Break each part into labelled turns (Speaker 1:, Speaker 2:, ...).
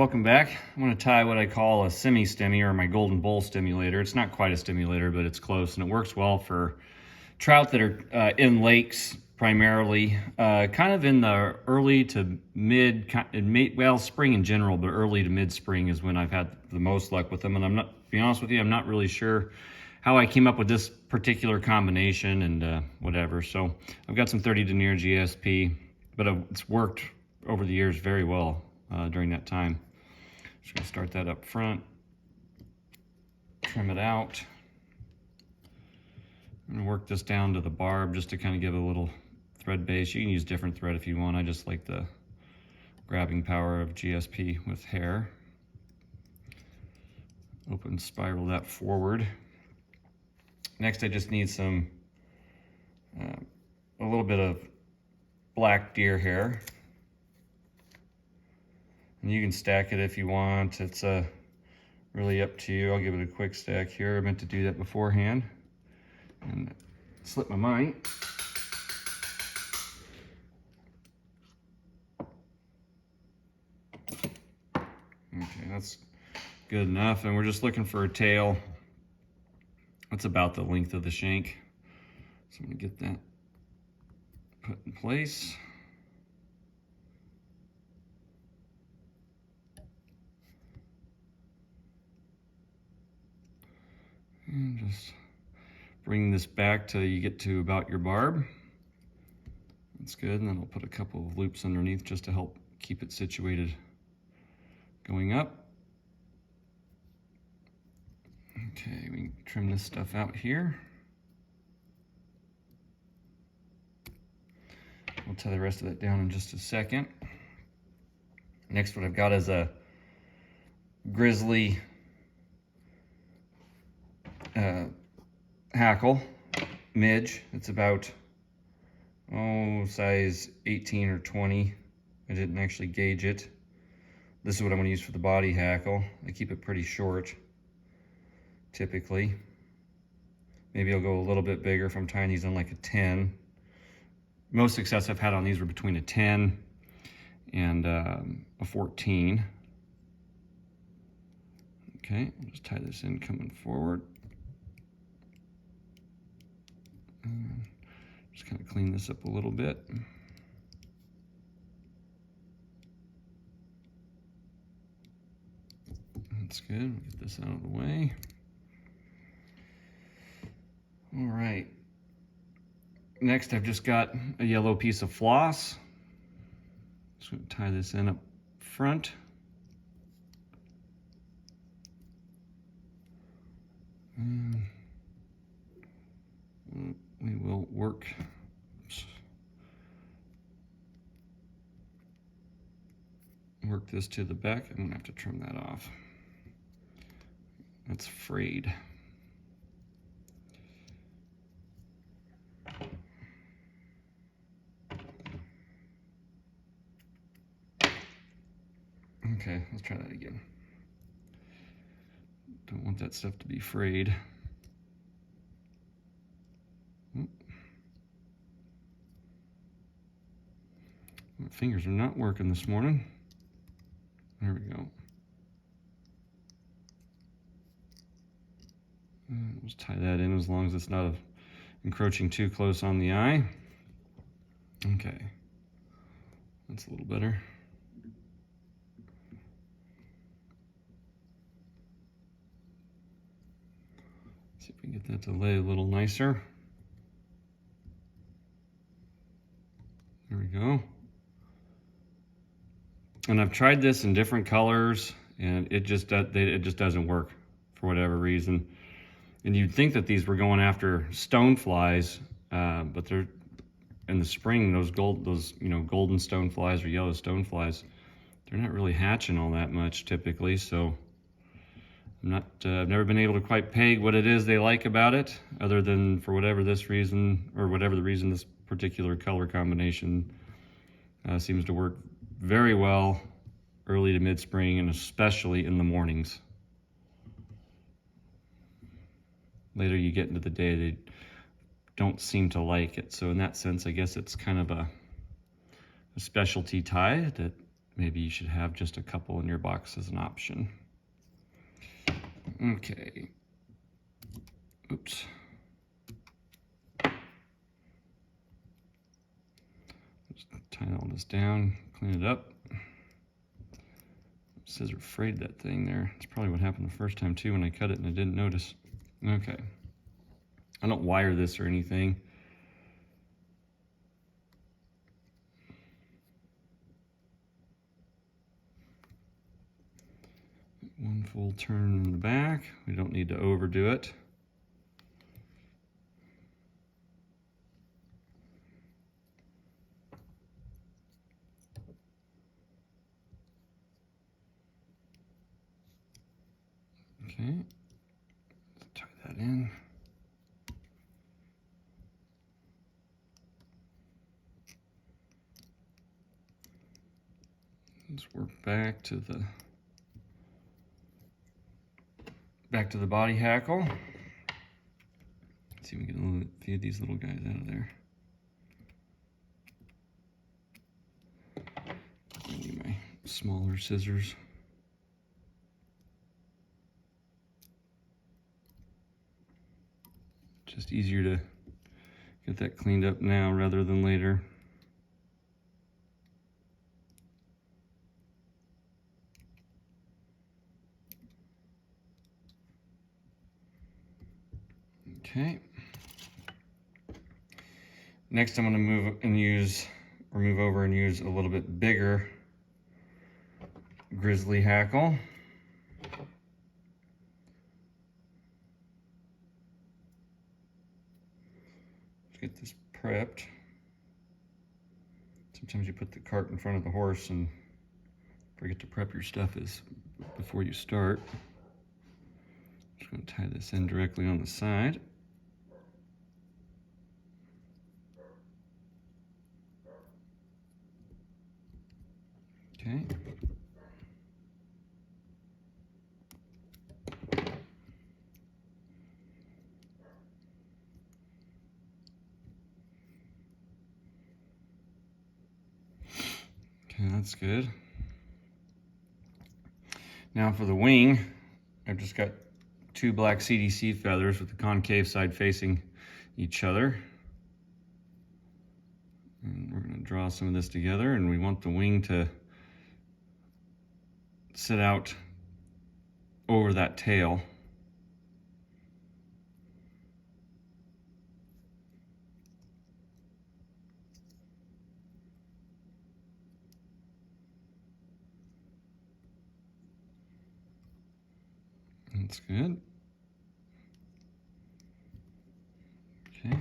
Speaker 1: welcome back. I'm going to tie what I call a Simi-Stimi, or my golden bowl stimulator. It's not quite a stimulator, but it's close, and it works well for trout that are in lakes primarily, kind of in the early to well, spring in general, but early to mid-spring is when I've had the most luck with them. And I'm not, to be honest with you, I'm not really sure how I came up with this particular combination and whatever. So I've got some 30 denier GSP, but it's worked over the years very well during that time. Just gonna start that up front, trim it out. I'm gonna work this down to the barb just to kind of give it a little thread base. You can use different thread if you want. I just like the grabbing power of GSP with hair. Open spiral that forward. Next, I just need some, a little bit of black deer hair. And you can stack it if you want. It's really up to you. I'll give it a quick stack here. I meant to do that beforehand and slipped my mind. Okay, that's good enough. And we're just looking for a tail. That's about the length of the shank. So I'm gonna get that put in place. And just bring this back till you get to about your barb. That's good, and then I'll put a couple of loops underneath just to help keep it situated going up. Okay, we can trim this stuff out here. We'll tie the rest of that down in just a second. Next, what I've got is a grizzly hackle midge. It's about size 18 or 20. I didn't actually gauge it. This is what I'm going to use for the body hackle. I keep it pretty short typically. Maybe I'll go a little bit bigger if I'm tying these on like a 10. Most success I've had on these were between a 10 and a 14. Okay, I'll just tie this in coming forward. Just kind of clean this up a little bit. That's good. We'll get this out of the way. All right. Next, I've just got a yellow piece of floss. Just going to tie this in up front. And we will work this to the back. I'm gonna have to trim that off. That's frayed. Okay, let's try that again. Don't want that stuff to be frayed. My fingers are not working this morning. There we go. Just tie that in as long as it's not encroaching too close on the eye. Okay, that's a little better. See if we can get that to lay a little nicer. There we go. And I've tried this in different colors, and it just doesn't work for whatever reason. And you'd think that these were going after stoneflies, but they're in the spring. Those golden stoneflies or yellow stoneflies, they're not really hatching all that much typically. So I've never been able to quite peg what it is they like about it, other than for whatever this reason, or whatever the reason, this particular color combination seems to work very well early to mid-spring, and especially in the mornings. Later you get into the day, they don't seem to like it. So in that sense, I guess it's kind of a specialty tie that maybe you should have just a couple in your box as an option. Okay. Oops. Just tie all this down, clean it up. Scissor frayed that thing there. That's probably what happened the first time too when I cut it and I didn't notice. Okay. I don't wire this or anything. One full turn in the back. We don't need to overdo it. Okay, let's tie that in. Let's work back to the body hackle. Let's see if we can get a few of these little guys out of there. I need my smaller scissors. Just easier to get that cleaned up now rather than later. Okay. Next I'm going to move over and use a little bit bigger grizzly hackle. Let's get this prepped. Sometimes you put the cart in front of the horse and forget to prep your stuff before you start. Just going to tie this in directly on the side. Okay. Okay, that's good. Now for the wing, I've just got 2 black CDC feathers with the concave side facing each other. And we're going to draw some of this together, and we want the wing to sit out over that tail. That's good. Okay.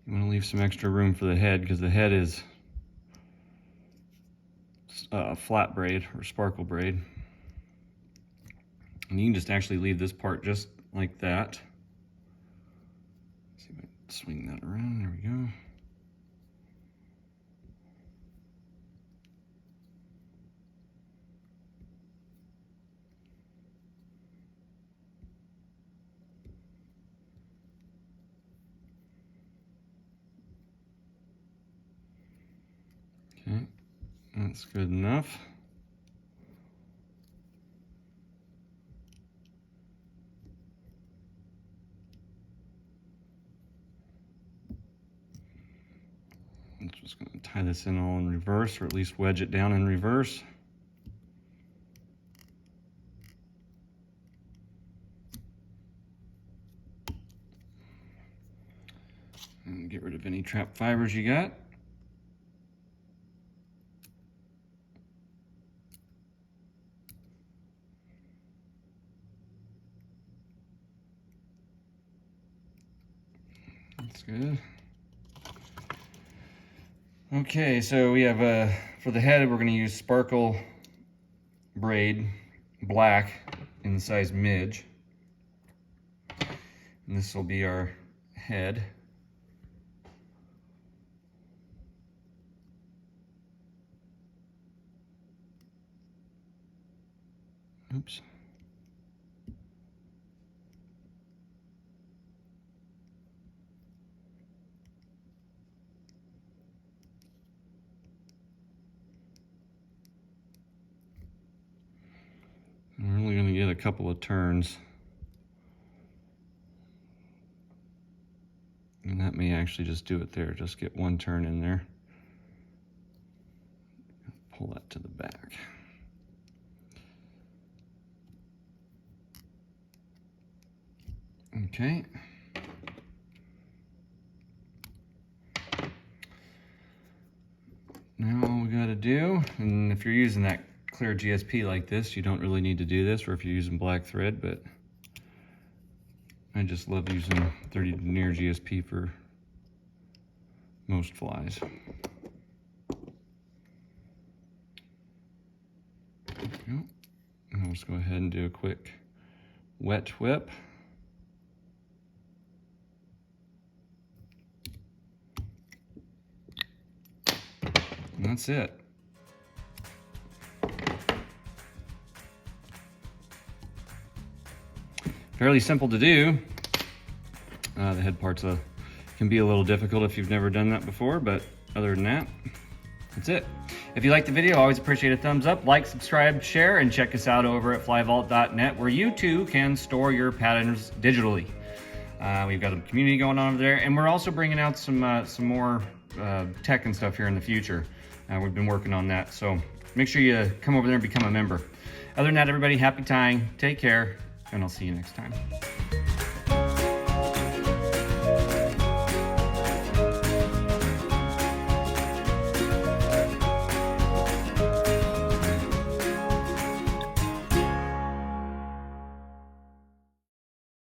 Speaker 1: You want to leave some extra room for the head because the head is flat braid or sparkle braid. And you can just actually leave this part just like that. Let's see if I can swing that around. There we go. Okay, that's good enough. I'm just going to tie this in all in reverse, or at least wedge it down in reverse. And get rid of any trapped fibers you got. That's good. Okay, so we have for the head, we're going to use sparkle braid, black in the size midge. And this will be our head. Oops. a couple of turns. And that may actually just do it there. Just get one turn in there. Pull that to the back. Okay. Now all we gotta do, and if you're using that clear GSP like this, you don't really need to do this, or if you're using black thread, but I just love using 30 denier GSP for most flies. There we go. And I'll just go ahead and do a quick wet whip. And that's it. Fairly simple to do. The head parts can be a little difficult if you've never done that before, but other than that, that's it. If you liked the video, I always appreciate a thumbs up, like, subscribe, share, and check us out over at flyvault.net, where you too can store your patterns digitally. We've got a community going on over there, and we're also bringing out some more tech and stuff here in the future. We've been working on that, so make sure you come over there and become a member. Other than that, everybody, happy tying, take care, and I'll see you next time.